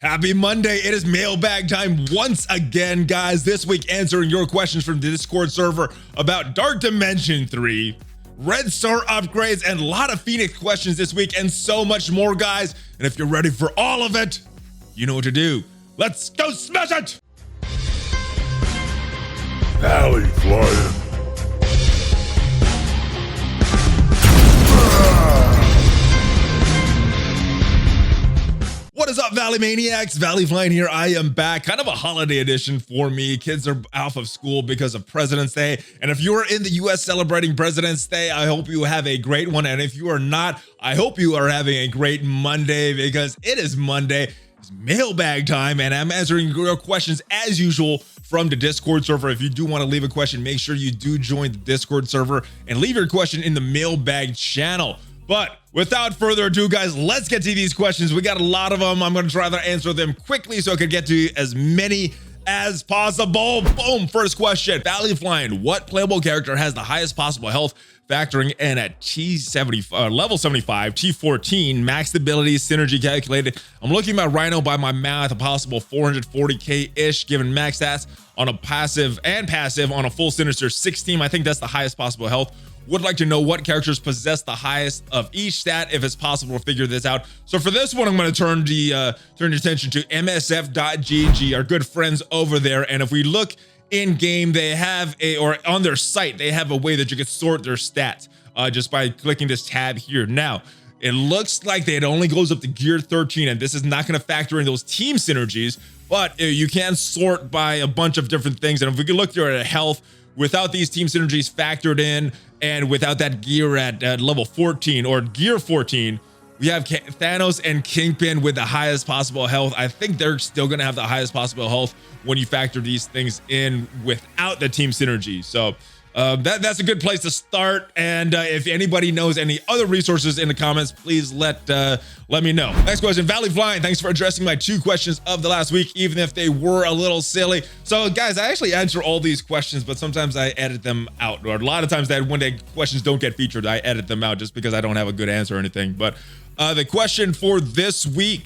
Happy Monday. It is mailbag time once again, guys. This week answering your questions from the Discord server about Dark Dimension 3, Red Star upgrades, and a lot of Phoenix questions this week, and so much more, guys. And if you're ready for all of it, you know what to do. Let's go smash it! ValleyFlyin. What is up, Valley Maniacs? ValleyFlyin here. I am back. Kind of a holiday edition for me. Kids are off of school because of President's Day. And if you're in the US celebrating President's Day, I hope you have a great one. And if you are not, I hope you are having a great Monday, because it is Monday. It's mailbag time, and I'm answering your questions as usual from the Discord server. If you do want to leave a question, make sure you do join the Discord server and leave your question in the mailbag channel. But without further ado, guys, let's get to these questions. We got a lot of them. I'm going to try to answer them quickly so I can get to as many as possible. Boom. First question. ValleyFlyin. What playable character has the highest possible health, factoring in at level 75, T14, max ability, synergy calculated? I'm looking at Rhino by my math, a possible 440k-ish, given max stats on a passive on a full Sinister 6 team. I think that's the highest possible health. Would like to know what characters possess the highest of each stat, if it's possible to figure this out. So for this one, I'm going to turn your attention to msf.gg, our good friends over there. And if we look in game, they have or on their site, they have a way that you can sort their stats just by clicking this tab here. Now, it looks like it only goes up to gear 13, and this is not going to factor in those team synergies, but you can sort by a bunch of different things. And if we can look through at health, without these team synergies factored in, and without that gear at level 14 or gear 14, we have Thanos and Kingpin with the highest possible health. I think they're still going to have the highest possible health when you factor these things in without the team synergy. So that's a good place to start. And if anybody knows any other resources in the comments, please let me know. Next question, ValleyFlyin. Thanks for addressing my 2 questions of the last week, even if they were a little silly. So guys, I actually answer all these questions, but sometimes I edit them out, or a lot of times that when the questions don't get featured, I edit them out just because I don't have a good answer or anything. But the question for this week,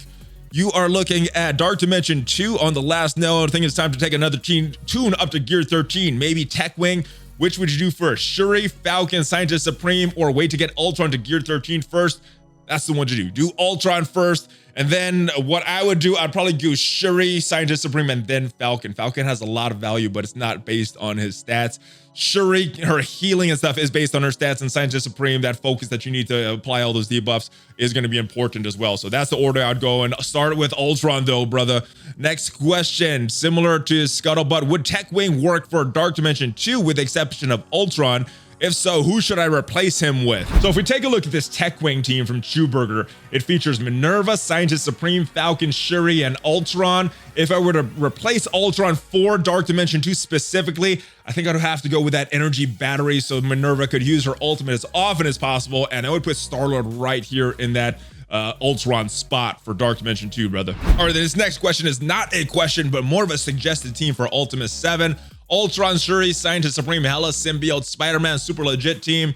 you are looking at Dark Dimension 2 on the last note. I think it's time to take another tune up to gear 13, maybe Tech Wing. Which would you do first? Shuri, Falcon, Scientist Supreme, or wait to get Ultron to gear 13 first? That's the one to do. Do Ultron first, and then what I would do, I'd probably do Shuri, Scientist Supreme, and then Falcon. Falcon has a lot of value, but it's not based on his stats. Shuri, her healing and stuff is based on her stats, and Scientist Supreme, that focus that you need to apply all those debuffs, is going to be important as well. So that's the order I'd go, and start with Ultron though, brother. Next question, similar to Scuttlebutt, would Tech Wing work for Dark Dimension 2 with the exception of Ultron? If so, who should I replace him with? So if we take a look at this Tech Wing team from Chewburger, it features Minerva, Scientist Supreme, Falcon, Shuri, and Ultron. If I were to replace Ultron for Dark Dimension 2 specifically, I think I'd have to go with that energy battery so Minerva could use her ultimate as often as possible, and I would put Star-Lord right here in that Ultron spot for Dark Dimension 2, brother. All right, this next question is not a question, but more of a suggested team for Ultimate 7. Ultron, Shuri, Scientist Supreme, Hela, Symbiote, Spider-Man, super legit team.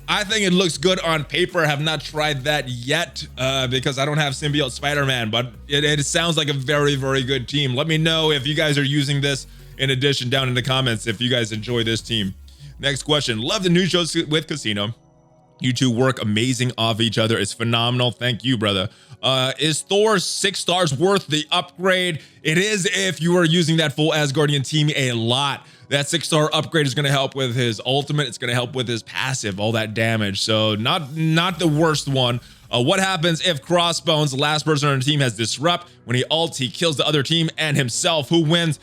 I think it looks good on paper. I have not tried that yet because I don't have Symbiote Spider-Man, but it sounds like a very, very good team. Let me know if you guys are using this in addition down in the comments if you guys enjoy this team. Next question. Love the new shows with Casino. You two work amazing off each other. It's phenomenal. Thank you, brother. Is Thor's 6 stars worth the upgrade? It is if you are using that full Asgardian team a lot. That 6-star upgrade is going to help with his ultimate. It's going to help with his passive, all that damage. So not the worst one. What happens if Crossbones, the last person on the team, has Disrupt? When he ults, he kills the other team and himself. Who wins?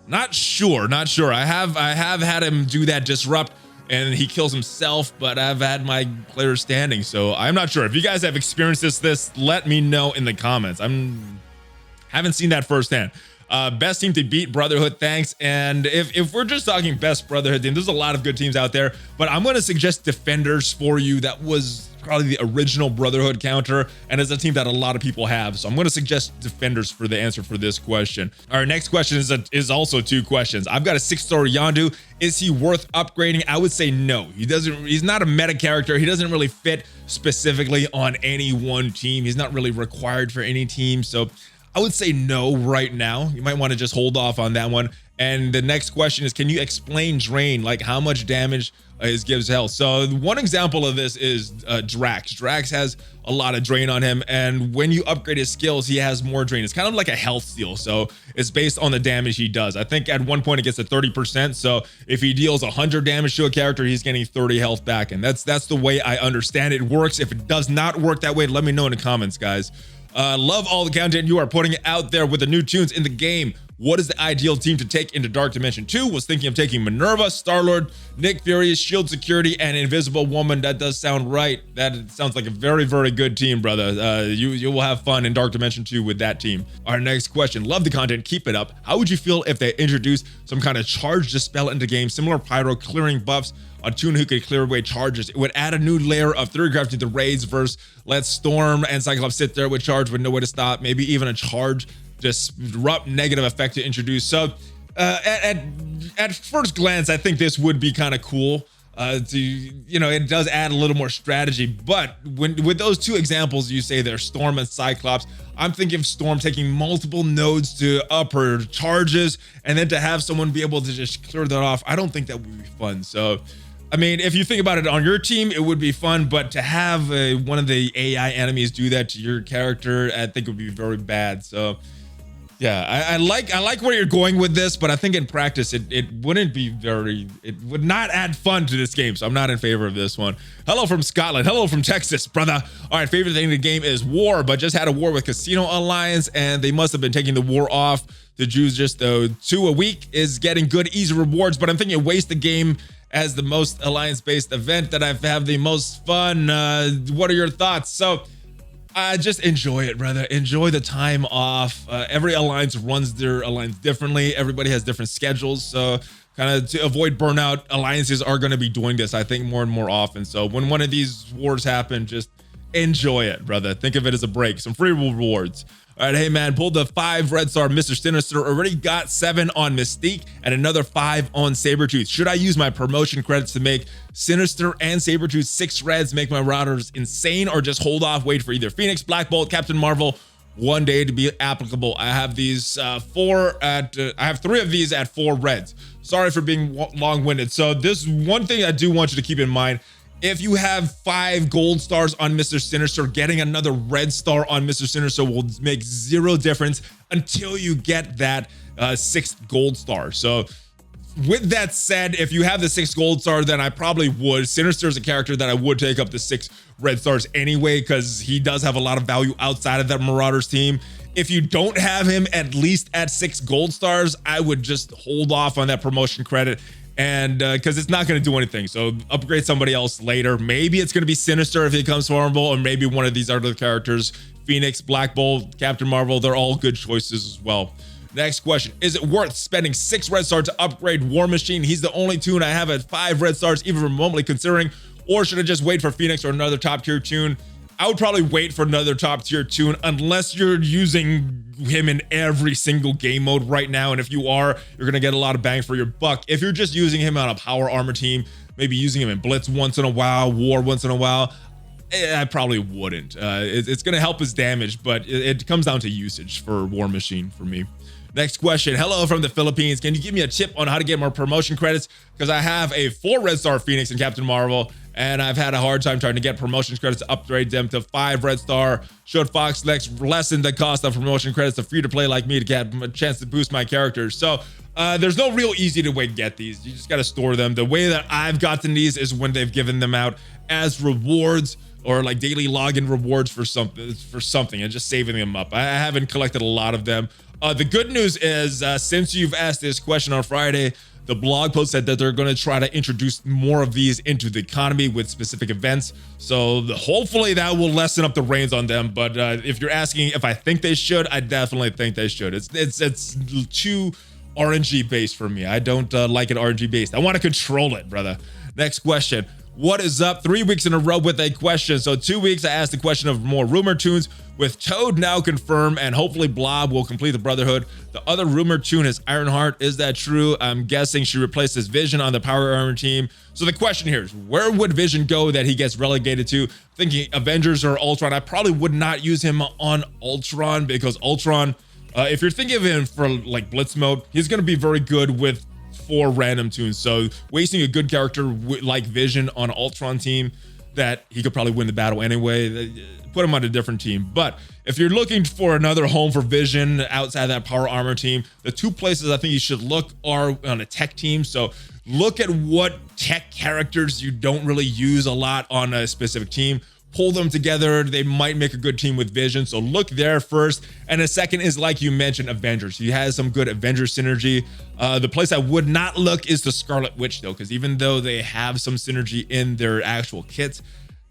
Not sure. I have had him do that Disrupt, and he kills himself, but I've had my players standing, so I'm not sure. If you guys have experienced this, let me know in the comments. Haven't seen that firsthand. Best team to beat, Brotherhood, thanks. And if we're just talking best Brotherhood team, there's a lot of good teams out there, but I'm going to suggest Defenders for you. That was probably the original Brotherhood counter, and it's a team that a lot of people have. So I'm going to suggest Defenders for the answer for this question. Our next question is also 2 questions. I've got a 6-star Yondu. Is he worth upgrading? I would say no. He's not a meta character. He doesn't really fit specifically on any one team. He's not really required for any team. So I would say no right now. You might want to just hold off on that one. And the next question is, can you explain drain? Like how much damage is gives health? So one example of this is Drax. Drax has a lot of drain on him, and when you upgrade his skills, he has more drain. It's kind of like a health steal, so it's based on the damage he does. I think at one point it gets to 30%, so if he deals 100 damage to a character, he's getting 30 health back, and that's the way I understand it works. If it does not work that way, let me know in the comments, guys. Love all the content you are putting out there with the new tunes in the game. What is the ideal team to take into Dark Dimension 2? Was thinking of taking Minerva, Star-Lord, Nick Fury, Shield Security, and Invisible Woman. That does sound right. That sounds like a very, very good team, brother. You will have fun in Dark Dimension 2 with that team. Our next question. Love the content. Keep it up. How would you feel if they introduced some kind of charge dispel into game, similar Pyro clearing buffs on Toon who could clear away charges? It would add a new layer of theory craft to the raids versus let Storm and Cyclops sit there with charge with no way to stop. Maybe even a charge disrupt negative effect to introduce. So at first glance, I think this would be kind of cool. It does add a little more strategy, but with those two examples you say there's Storm and Cyclops, I'm thinking of Storm taking multiple nodes to up her charges, and then to have someone be able to just clear that off, I don't think that would be fun. So I mean, if you think about it on your team, it would be fun, but to have one of the AI enemies do that to your character, I think would be very bad. So yeah, I like where you're going with this, but I think in practice it would not add fun to this game, so I'm not in favor of this one. Hello from Scotland. Hello from Texas, brother. All right, favorite thing in the game is war, but just had a war with Casino Alliance, and they must have been taking the war off. The Jews just 2 a week is getting good, easy rewards, but I'm thinking waste the game as the most alliance-based event that I've had the most fun. What are your thoughts? So just enjoy it, brother. Enjoy the time off. Every alliance runs their alliance differently. Everybody has different schedules. So kind of to avoid burnout, alliances are going to be doing this, I think, more and more often. So when one of these wars happen, just enjoy it, brother. Think of it as a break. Some free rewards. All right, hey man, pulled the 5 red star Mr. Sinister, already got 7 on Mystique and another 5 on Sabretooth. Should I use my promotion credits to make Sinister and Sabretooth 6 reds, make my routers insane, or just hold off, wait for either Phoenix, Black Bolt, Captain Marvel one day to be applicable? I have these I have 3 of these at 4 reds. Sorry for being long-winded. So this one thing I do want you to keep in mind: if you have 5 gold stars on Mr. Sinister, getting another red star on Mr. Sinister will make 0 difference until you get that 6th gold star. So with that said, if you have the 6th gold star, then I probably would. Sinister is a character that I would take up the 6 red stars anyway, because he does have a lot of value outside of that Marauders team. If you don't have him at least at 6 gold stars, I would just hold off on that promotion credit, and because it's not going to do anything. So upgrade somebody else later. Maybe it's going to be Sinister if he becomes formidable, or maybe one of these other characters, Phoenix, Black Bolt, Captain Marvel. They're all good choices as well. Next question: is it worth spending 6 red stars to upgrade War Machine? He's the only tune I have at 5 red stars, even remotely considering. Or should I just wait for Phoenix or another top tier tune? I would probably wait for another top tier tune, unless you're using him in every single game mode right now. And if you are, you're going to get a lot of bang for your buck. If you're just using him on a power armor team, maybe using him in Blitz once in a while, War once in a while, I probably wouldn't. It's going to help his damage, but it comes down to usage for War Machine for me. Next question. Hello from the Philippines. Can you give me a tip on how to get more promotion credits? Because I have a 4 red star Phoenix and Captain Marvel, and I've had a hard time trying to get promotion credits to upgrade them to 5 red star. Should Fox Lex lessen the cost of promotion credits to free to play like me to get a chance to boost my characters? So there's no real easy way to get these. You just got to store them. The way that I've gotten these is when they've given them out as rewards, or like daily login rewards for something, and just saving them up. I haven't collected a lot of them. The good news is, since you've asked this question on Friday, the blog post said that they're going to try to introduce more of these into the economy with specific events. So hopefully that will lessen up the reins on them. But if you're asking if I think they should, I definitely think they should. It's too RNG based for me. I don't like it RNG based. I want to control it, brother. Next question. What is up? 3 weeks in a row with a question. So 2 weeks I asked the question of more rumor tunes, with Toad now confirmed, and hopefully Blob will complete the Brotherhood. The other rumor tune is Ironheart. Is that true? I'm guessing she replaces Vision on the Power Armor team. So the question here is, where would Vision go that he gets relegated to? Thinking Avengers or Ultron. I probably would not use him on Ultron, because Ultron, if you're thinking of him for like Blitz mode, he's going to be very good with 4 random tunes. So wasting a good character like Vision on Ultron team that he could probably win the battle anyway, put him on a different team. But if you're looking for another home for Vision outside that Power Armor team, the 2 places I think you should look are on a tech team. So look at what tech characters you don't really use a lot on a specific team, pull them together. They might make a good team with Vision. So look there first. And the second is, like you mentioned, Avengers. He has some good Avengers synergy. The place I would not look is the Scarlet Witch, though, because even though they have some synergy in their actual kits,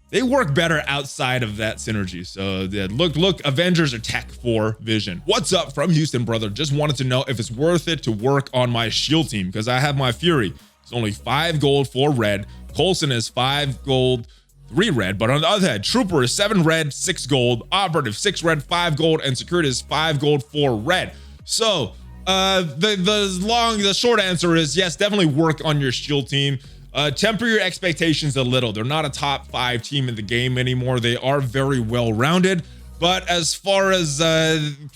they work better outside of that synergy. So yeah, look, Avengers or tech for Vision. What's up from Houston, brother? Just wanted to know if it's worth it to work on my shield team, because I have my Fury. It's only 5 gold, 4 red. Coulson is 5 gold, 3 red, but on the other hand, Trooper is 7 red, 6 gold, Operative 6 red, 5 gold, and Security is 5 gold, 4 red. So the short answer is yes, definitely work on your shield team. Temper your expectations a little. They're not a top 5 team in the game anymore. They are very well rounded, but as far as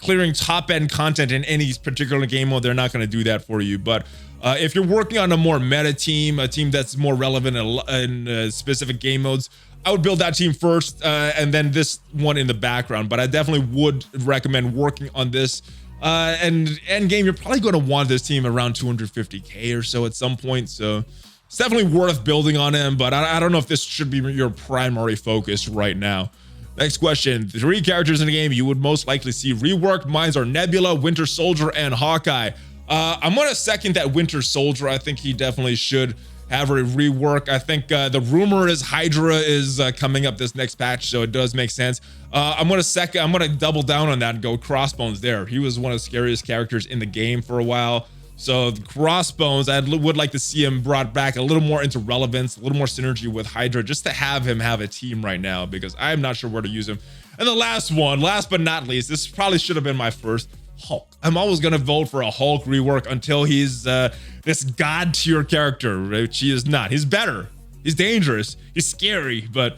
clearing top end content in any particular game mode, they're not going to do that for you. But if you're working on a more meta team, a team that's more relevant in specific game modes, I would build that team first and then this one in the background. But I definitely would recommend working on this. And end game, you're probably going to want this team around 250k or so at some point. So it's definitely worth building on him, but I don't know if this should be your primary focus right now. Next question, 3 characters in the game you would most likely see reworked. Mine are Nebula, Winter Soldier, and Hawkeye. I'm going to second that Winter Soldier. I think he definitely should have a rework. I think the rumor is Hydra is coming up this next patch, so it does make sense. I'm going to double down on that and go Crossbones there. He was one of the scariest characters in the game for a while. So the Crossbones, I would like to see him brought back a little more into relevance, a little more synergy with Hydra, just to have him have a team right now, because I'm not sure where to use him. And the last one, last but not least, this probably should have been my first, Hulk. I'm always going to vote for a Hulk rework until he's this god tier character, which he is not. He's better. He's dangerous. He's scary, but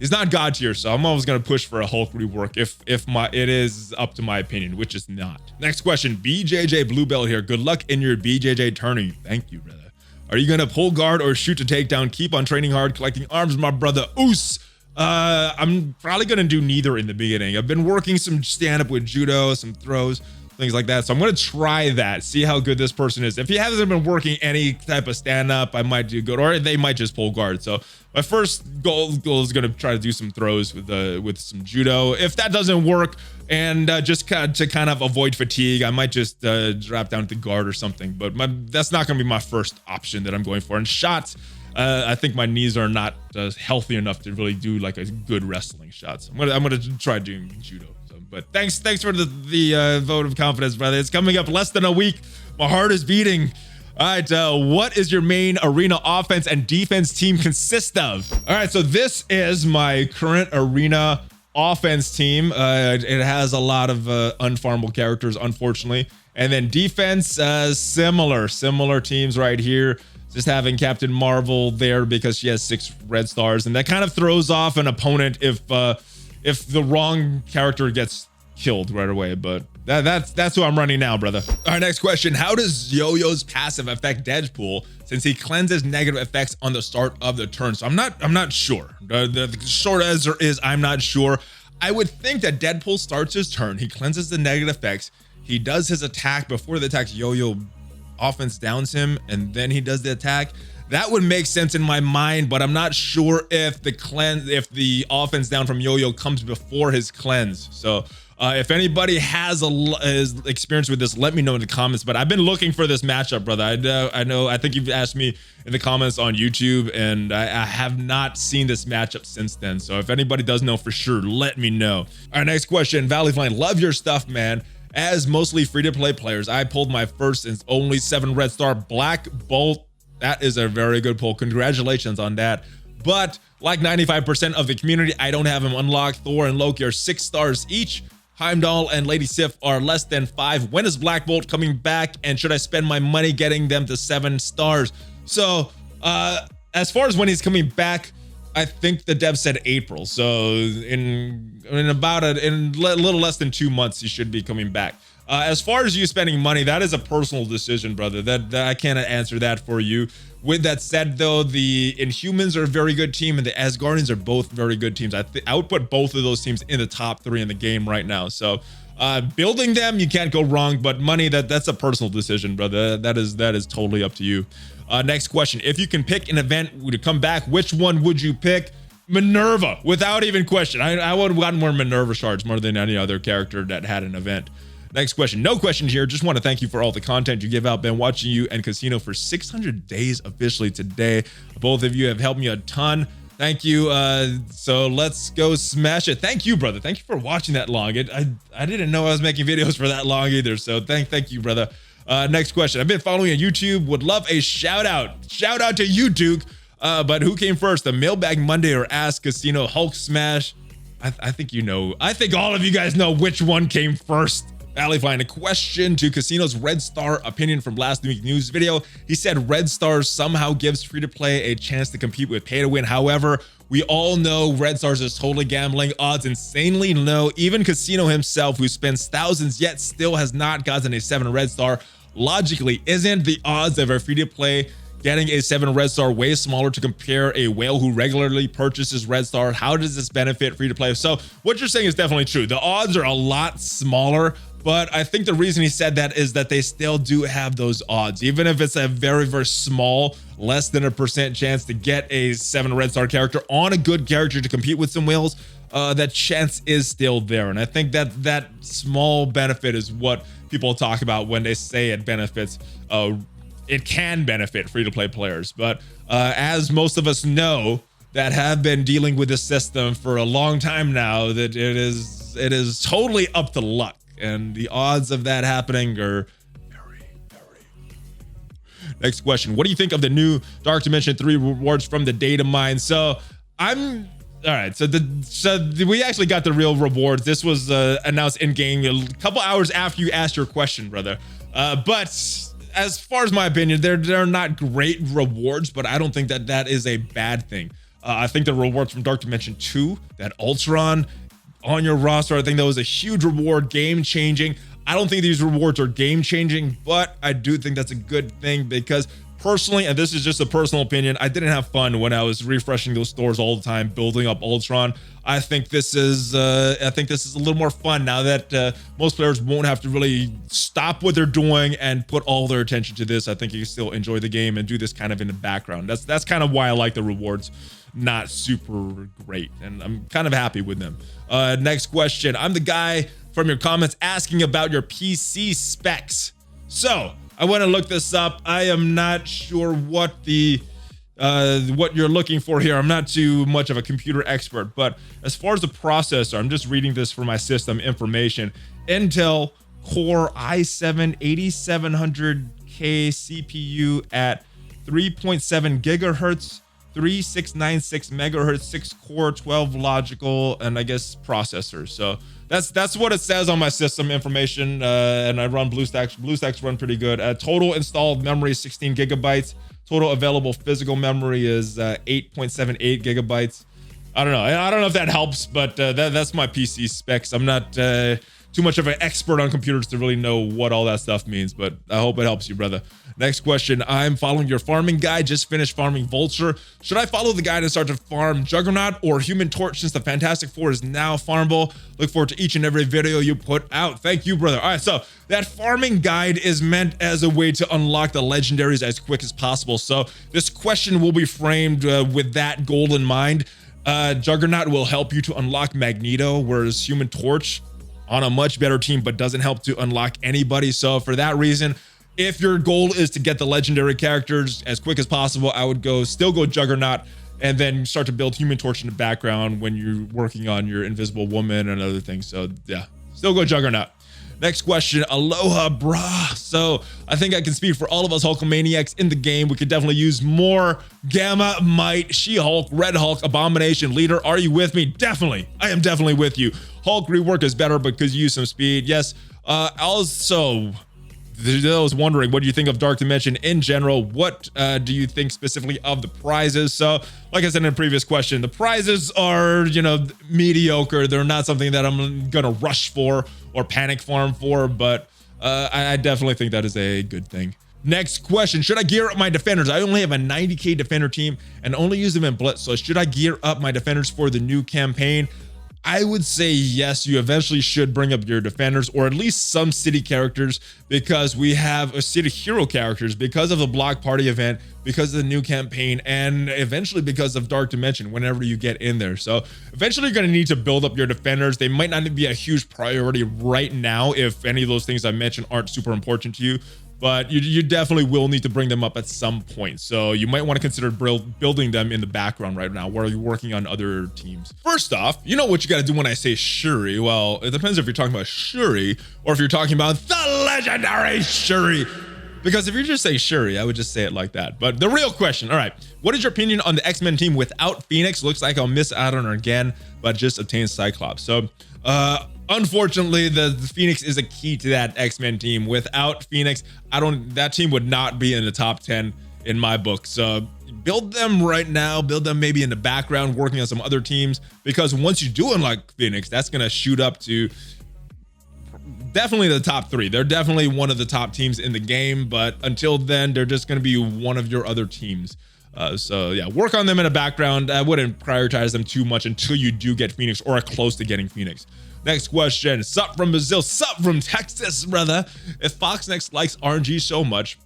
he's not god tier. So I'm always going to push for a Hulk rework if it is up to my opinion, which is not. Next question, BJJ Bluebell here. Good luck in your BJJ tourney. Thank you, brother. Are you going to pull guard or shoot to takedown? Keep on training hard, collecting arms, my brother. Oos. I'm probably going to do neither in the beginning. I've been working some stand-up with judo, some throws, things like that. So I'm going to try that, see how good this person is. If he hasn't been working any type of stand-up, I might do good, or they might just pull guard. So my first goal is going to try to do some throws with some judo. If that doesn't work, and just to kind of avoid fatigue, I might just drop down to guard or something. But that's not going to be my first option that I'm going for. And shots, I think my knees are not healthy enough to really do like a good wrestling shot. So I'm gonna try doing judo. So, but thanks for the vote of confidence, brother. It's coming up less than a week. My heart is beating. All right, what is your main arena offense and defense team consist of? All right, so this is my current arena offense team. It has a lot of unfarmable characters, unfortunately. And then defense, similar teams right here. Just having Captain Marvel there because she has 6 red stars, and that kind of throws off an opponent if the wrong character gets killed right away. But that's who I'm running now, brother. All right, next question. How does Yoyo's passive affect Deadpool since he cleanses negative effects on the start of the turn? So I'm not sure. The short answer is I'm not sure. I would think that Deadpool starts his turn, he cleanses the negative effects, he does his attack before the attack. Yoyo offense downs him, and then he does the attack. That would make sense in my mind, but I'm not sure if the offense down from Yoyo comes before his cleanse. So if anybody has experience with this, let me know in the comments. But I've been looking for this matchup, brother. I think you've asked me in the comments on YouTube, and I have not seen this matchup since then. So if anybody does know for sure, let me know. All right, next question. ValleyFlyin, love your stuff, man. As mostly free-to-play players, I pulled my first and only 7 red star Black Bolt. That is a very good pull. Congratulations on that. but like 95% of the community, I don't have him unlocked. Thor and Loki are 6 stars each. Heimdall and Lady Sif are less than 5. When is Black Bolt coming back? And should I spend my money getting them to 7 stars? So as far as when he's coming back, I think the dev said April. So in about a little less than 2 months, he should be coming back. As far as you spending money, that is a personal decision, brother. That I cannot answer that for you. With that said, though, the Inhumans are a very good team, and the Asgardians are both very good teams. I would put both of those teams in the top 3 in the game right now. So building them, you can't go wrong. But money, that's a personal decision, brother. That is totally up to you. Next question: if you can pick an event to come back, which one would you pick? Minerva, without even question. I would have gotten more Minerva shards more than any other character that had an event. Next question. No questions here. Just want to thank you for all the content you give out. Been watching you and Casino for 600 days officially today. Both of you have helped me a ton. Thank you. So let's go smash it. Thank you, brother. Thank you for watching that long. I didn't know I was making videos for that long either. So thank you, brother. Next question. I've been following on YouTube. Would love a shout out. Shout out to you, Duke. But who came first? The Mailbag Monday or Ask Casino Hulk Smash? I think you know. I think all of you guys know which one came first. ValleyFlyin, a question to Casino's Red Star opinion from last week's news video. He said Red Star somehow gives free-to-play a chance to compete with pay-to-win. However, we all know Red Stars is totally gambling. Odds insanely low. Even Casino himself, who spends thousands yet still has not gotten a 7 Red Star. Logically, isn't the odds of a free-to-play getting a 7 Red Star way smaller to compare a whale who regularly purchases Red Star? How does this benefit free-to-play? So what you're saying is definitely true. The odds are a lot smaller, but I think the reason he said that is that they still do have those odds. Even if it's a very, very small, less than a % chance to get a 7 Red Star character on a good character to compete with some whales, that chance is still there. And I think that small benefit is what people talk about when they say it benefits. It can benefit free-to-play players. But as most of us know that have been dealing with this system for a long time now, that it is totally up to luck. And the odds of that happening are very, very low. Next question. What do you think of the new Dark Dimension 3 rewards from the data mine? So all right. So we actually got the real rewards. This was announced in game a couple hours after you asked your question, brother. But as far as my opinion, they're not great rewards, but I don't think that is a bad thing. I think the rewards from Dark Dimension 2, that Ultron on your roster, I think that was a huge reward, game changing. I don't think these rewards are game changing, but I do think that's a good thing because personally, and this is just a personal opinion, I didn't have fun when I was refreshing those stores all the time, building up Ultron. I think this is a little more fun now that most players won't have to really stop what they're doing and put all their attention to this. I think you can still enjoy the game and do this kind of in the background. That's kind of why I like the rewards. Not super great, and I'm kind of happy with them. Next question. I'm the guy from your comments asking about your PC specs. So I want to look this up. I am not sure what you're looking for here. I'm not too much of a computer expert, but as far as the processor, I'm just reading this for my system information. Intel Core i7 8700K CPU at 3.7 gigahertz. 3696 megahertz, 6 core, 12 logical, and I guess processors. So that's what it says on my system information. And I run BlueStacks. BlueStacks run pretty good. Total installed memory 16 gigabytes. Total available physical memory is 8.78 gigabytes. I don't know if that helps, but that's my PC specs. I'm not too much of an expert on computers to really know what all that stuff means, but I hope it helps you, brother. Next question. I'm following your farming guide. Just finished farming Vulture. Should I follow the guide and start to farm Juggernaut or Human Torch since the Fantastic Four is now farmable? Look forward to each and every video you put out. Thank you, brother. All right, so that farming guide is meant as a way to unlock the legendaries as quick as possible. So this question will be framed with that goal in mind. Juggernaut will help you to unlock Magneto, whereas Human Torch on a much better team, but doesn't help to unlock anybody. So for that reason, if your goal is to get the legendary characters as quick as possible, I would still go Juggernaut and then start to build Human Torch in the background when you're working on your Invisible Woman and other things. So yeah, still go Juggernaut. Next question, aloha, brah. So I think I can speak for all of us Hulkamaniacs in the game. We could definitely use more Gamma, Might, She-Hulk, Red Hulk, Abomination, Leader. Are you with me? Definitely. I am definitely with you. Hulk rework is better because you use some speed. Yes. Also, I was wondering, what do you think of Dark Dimension in general? What do you think specifically of the prizes? So, like I said in a previous question, the prizes are, mediocre. They're not something that I'm gonna rush for or panic farm for, but I definitely think that is a good thing. Next question, should I gear up my defenders? I only have a 90k defender team and only use them in Blitz. So should I gear up my defenders for the new campaign? I would say yes, you eventually should bring up your defenders or at least some city characters, because we have a city hero characters because of the block party event, because of the new campaign, and eventually because of Dark Dimension whenever you get in there. So eventually you're going to need to build up your defenders. They might not be a huge priority right now if any of those things I mentioned aren't super important to you, but you definitely will need to bring them up at some point. So you might want to consider building them in the background right now while you're working on other teams. First off, you know what you got to do when I say Shuri? Well, it depends if you're talking about Shuri or if you're talking about the legendary Shuri. Because if you just say Shuri, I would just say it like that. But the real question, all right, what is your opinion on the X-Men team without Phoenix? Looks like I'll miss out on her again, but just obtain Cyclops. So, unfortunately, the Phoenix is a key to that X-Men team. Without Phoenix, that team would not be in the top 10 in my book. So build them right now, build them maybe in the background, working on some other teams, because once you do unlock Phoenix, that's going to shoot up to definitely the top 3. They're definitely one of the top teams in the game, but until then, they're just going to be one of your other teams. So yeah, work on them in the background. I wouldn't prioritize them too much until you do get Phoenix or are close to getting Phoenix. Next question, sup from Brazil, sup from Texas, brother. If Fox Next likes RNG so much,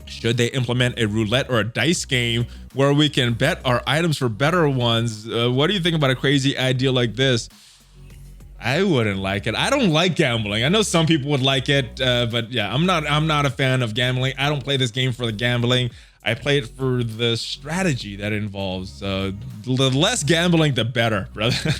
should they implement a roulette or a dice game where we can bet our items for better ones? What do you think about a crazy idea like this? I wouldn't like it. I don't like gambling. I know some people would like it, but yeah, I'm not a fan of gambling. I don't play this game for the gambling. I play it for the strategy that involves. The less gambling, the better, brother.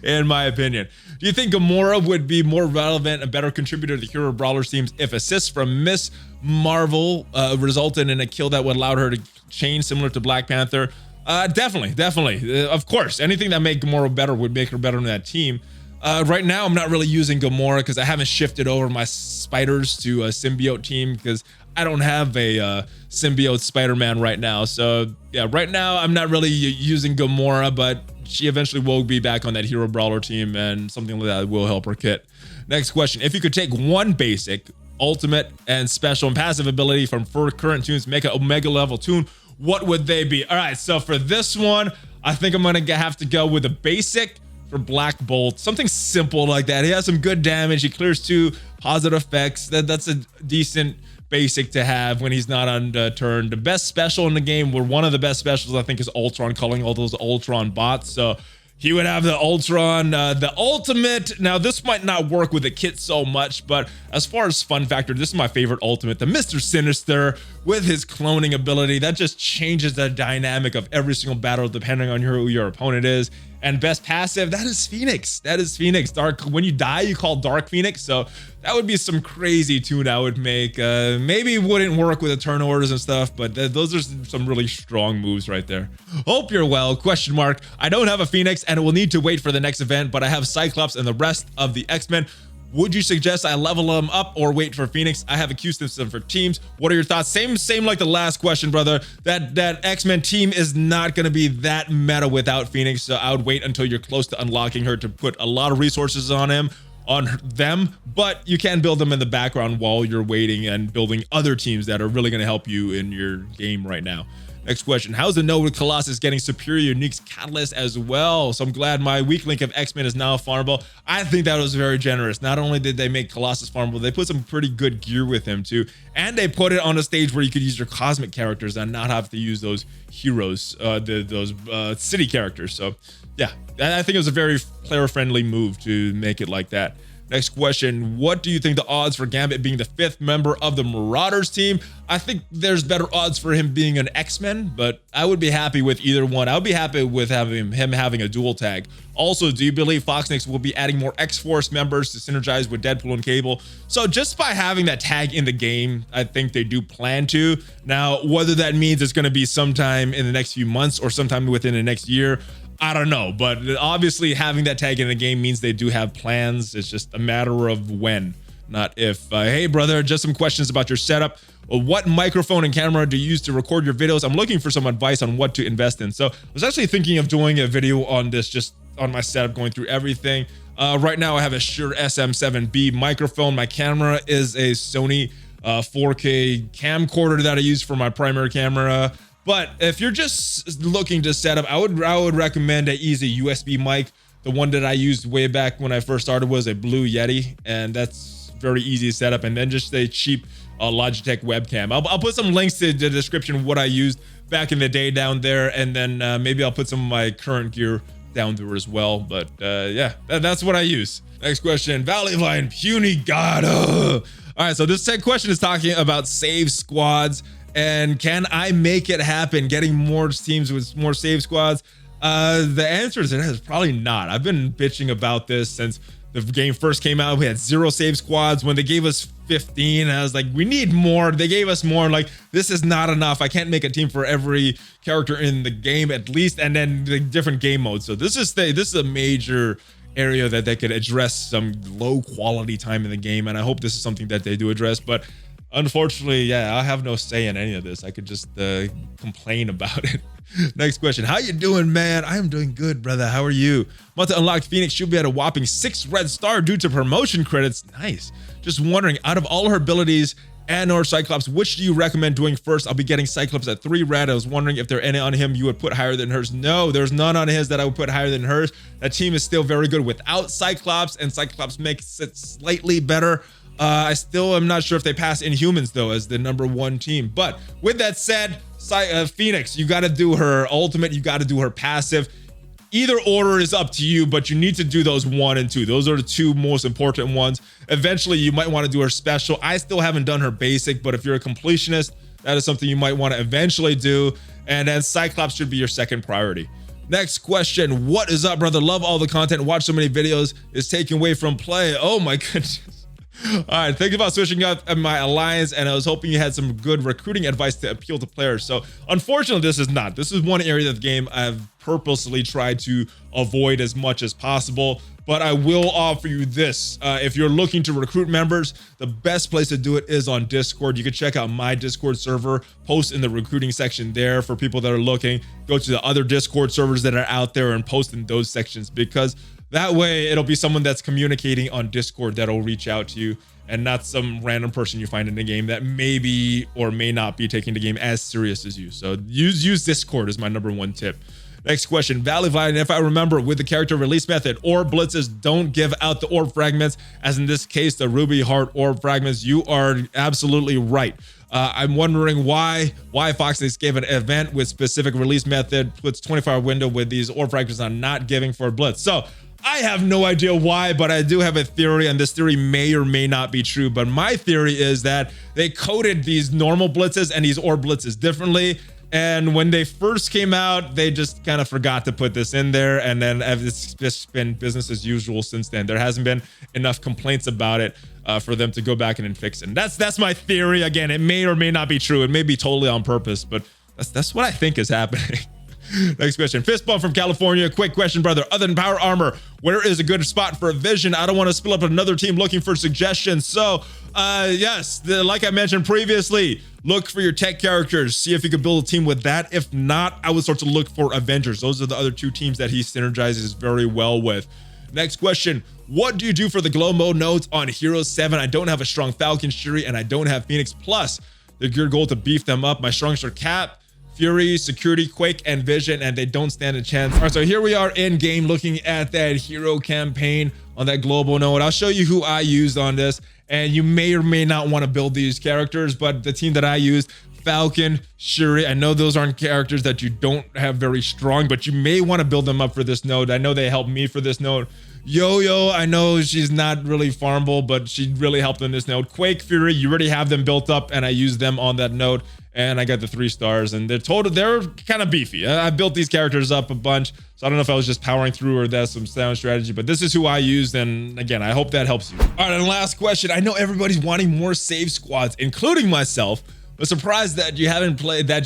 In my opinion. Do you think Gamora would be more relevant, a better contributor to the Hero Brawlers teams if assists from Miss Marvel resulted in a kill that would allow her to change, similar to Black Panther? Definitely. Of course, anything that made Gamora better would make her better in that team. Right now, I'm not really using Gamora because I haven't shifted over my spiders to a symbiote team because I don't have a symbiote Spider-Man right now. So yeah, right now I'm not really using Gamora, but she eventually will be back on that Hero Brawler team and something like that will help her kit. Next question. If you could take one basic, ultimate, and special and passive ability from current tunes, make an Omega level tune, what would they be? All right, so for this one, I think I'm gonna have to go with a basic for Black Bolt, something simple like that. He has some good damage. He clears 2 positive effects. That's a decent basic to have when he's not on turn. The best special in the game, or one of the best specials, I think, is Ultron, calling all those Ultron bots. So he would have the Ultron, the ultimate. Now, this might not work with the kit so much, but as far as fun factor, this is my favorite ultimate, the Mr. Sinister with his cloning ability. That just changes the dynamic of every single battle depending on who your opponent is. And best passive, that is Phoenix. That is Phoenix. Dark. When you die, you call Dark Phoenix. So that would be some crazy tune I would make. Maybe it wouldn't work with the turn orders and stuff, but those are some really strong moves right there. Hope you're well, question mark. I don't have a Phoenix and will need to wait for the next event, but I have Cyclops and the rest of the X-Men. Would you suggest I level them up or wait for Phoenix? I have a queue system for teams. What are your thoughts? Same like the last question, brother. That X-Men team is not going to be that meta without Phoenix, so I would wait until you're close to unlocking her to put a lot of resources on them, but you can build them in the background while you're waiting and building other teams that are really going to help you in your game right now. Next question, how's the node with Colossus getting superior uniques catalyst as well? So I'm glad my weak link of X-Men is now farmable. I think that was very generous. Not only did they make Colossus farmable, they put some pretty good gear with him too. And they put it on a stage where you could use your cosmic characters and not have to use those heroes, those city characters. So yeah, I think it was a very player-friendly move to make it like that. Next question, what do you think the odds for Gambit being the 5th member of the Marauders team? I think there's better odds for him being an X-Men, but I would be happy with either one. I would be happy with him having a dual tag. Also, do you believe Foxnix will be adding more X-Force members to synergize with Deadpool and Cable? So just by having that tag in the game, I think they do plan to. Now, whether that means it's going to be sometime in the next few months or sometime within the next year, I don't know, but obviously having that tag in the game means they do have plans. It's just a matter of when, not if. Hey, brother, just some questions about your setup. What microphone and camera do you use to record your videos? I'm looking for some advice on what to invest in. So I was actually thinking of doing a video on this, just on my setup, going through everything. Right now I have a Shure SM7B microphone. My camera is a Sony 4K camcorder that I use for my primary camera. But if you're just looking to set up, I would recommend an easy USB mic. The one that I used way back when I first started was a Blue Yeti, and that's very easy to set up. And then just a cheap Logitech webcam. I'll put some links to the description of what I used back in the day down there, and then maybe I'll put some of my current gear down there as well. But yeah, that's what I use. Next question, ValleyFlyin, puny god. All right, so this second question is talking about save squads. And can I make it happen, getting more teams with more save squads? The answer is probably not. I've been bitching about this since the game first came out. We had 0 save squads. When they gave us 15, I was like, we need more. They gave us more. Like, this is not enough. I can't make a team for every character in the game at least, and then the different game modes. So this is a major area that they could address some low quality time in the game, and I hope this is something that they do address. But unfortunately, yeah, I have no say in any of this. I could just complain about it. Next question. How you doing, man? I am doing good, brother. How are you? Want to unlock Phoenix should be at a whopping 6 red star due to promotion credits. Nice. Just wondering, out of all her abilities and or Cyclops, which do you recommend doing first? I'll be getting Cyclops at 3 red. I was wondering if there are any on him you would put higher than hers. No, there's none on his that I would put higher than hers. That team is still very good without Cyclops, and Cyclops makes it slightly better. I still am not sure if they pass Inhumans though as the #1 team. But with that said, Phoenix, you got to do her ultimate, you got to do her passive. Either order is up to you, but you need to do those 1 and 2. Those are the 2 most important ones. Eventually, you might want to do her special. I still haven't done her basic, but if you're a completionist, that is something you might want to eventually do. And then Cyclops should be your second priority. Next question. What is up, brother? Love all the content. Watch so many videos. Is taken away from play. Oh my goodness. All right, thinking about switching up my alliance, and I was hoping you had some good recruiting advice to appeal to players. So unfortunately, this is not. This is one area of the game I've purposely tried to avoid as much as possible. But I will offer you this. If you're looking to recruit members, the best place to do it is on Discord. You can check out my Discord server, post in the recruiting section there for people that are looking. Go to the other Discord servers that are out there and post in those sections, because that way it'll be someone that's communicating on Discord that'll reach out to you, and not some random person you find in the game that maybe or may not be taking the game as serious as you. So use Discord is my #1 tip. Next question, ValleyFlyin, if I remember, with the character release method, orb blitzes don't give out the orb fragments, as in this case, the Ruby Heart orb fragments. You are absolutely right. I'm wondering why Foxnix gave an event with specific release method, puts 24-hour window with these orb fragments are not giving for Blitz. So I have no idea why, but I do have a theory, and this theory may or may not be true. But my theory is that they coded these normal blitzes and these orb blitzes differently. And when they first came out, they just kind of forgot to put this in there. And then it's just been business as usual since then. There hasn't been enough complaints about it for them to go back and fix it. And that's my theory. Again, it may or may not be true. It may be totally on purpose, but that's what I think is happening. Next question. Fist bump from California. Quick question, brother. Other than power armor, where is a good spot for a vision? I don't want to spill up another team looking for suggestions. So, yes, like I mentioned previously, look for your tech characters. See if you could build a team with that. If not, I would start to look for Avengers. Those are the other 2 teams that he synergizes very well with. Next question. What do you do for the glow mode nodes on Hero 7? I don't have a strong Falcon, Shuri, and I don't have Phoenix. Plus, the gear goal to beef them up. My strongest are Cap, Fury, Security, Quake, and Vision, and they don't stand a chance. All right, so here we are in game looking at that hero campaign on that global node. I'll show you who I used on this, and you may or may not want to build these characters, but the team that I used, Falcon, Shuri, I know those aren't characters that you don't have very strong, but you may want to build them up for this node. I know they helped me for this node. Yoyo, I know she's not really farmable, but she really helped in this node. Quake, Fury, you already have them built up, and I used them on that node, and I got the 3 stars, and they're kind of beefy. I built these characters up a bunch, so I don't know if I was just powering through or that's some sound strategy, but this is who I used, and again, I hope that helps you. All right, and last question. I know everybody's wanting more save squads, including myself. I'm surprised that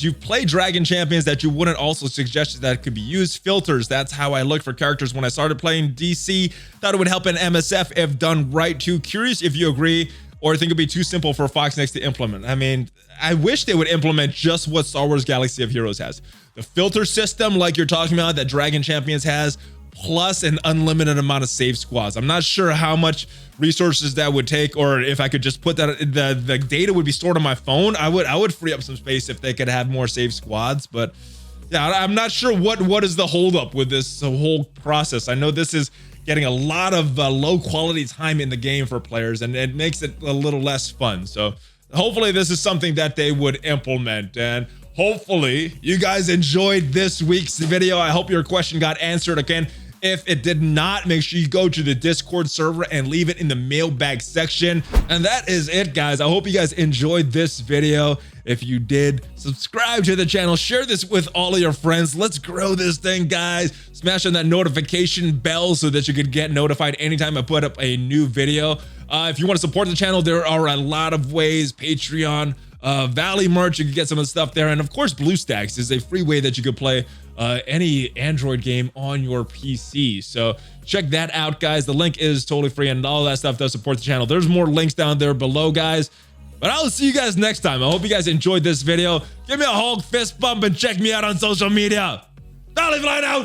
you've played Dragon Champions, that you wouldn't also suggest that could be used. Filters, that's how I look for characters when I started playing DC. Thought it would help in MSF if done right too. Curious if you agree, or think it'd be too simple for Foxnex to implement. I mean, I wish they would implement just what Star Wars Galaxy of Heroes has. The filter system, like you're talking about, that Dragon Champions has, plus an unlimited amount of save squads. I'm not sure how much resources that would take, or if I could just put that, the data would be stored on my phone. I would free up some space if they could have more save squads. But yeah, I'm not sure what is the holdup with this whole process. I know this is getting a lot of low quality time in the game for players, and it makes it a little less fun. So hopefully this is something that they would implement, and hopefully you guys enjoyed this week's video. I hope your question got answered. Again, if it did not, make sure you go to the Discord server and leave it in the mailbag section. And that is it, guys. I hope you guys enjoyed this video. If you did, subscribe to the channel, share this with all of your friends. Let's grow this thing, guys. Smash on that notification bell so that you could get notified anytime I put up a new video. If you want to support the channel, there are a lot of ways. Patreon, Valley merch, you can get some of the stuff there. And of course, BlueStacks is a free way that you could play any Android game on your PC. So check that out, guys. The link is totally free, and all that stuff does support the channel. There's more links down there below, guys. But I'll see you guys next time. I hope you guys enjoyed this video. Give me a Hulk fist bump and check me out on social media. ValleyFlyin out!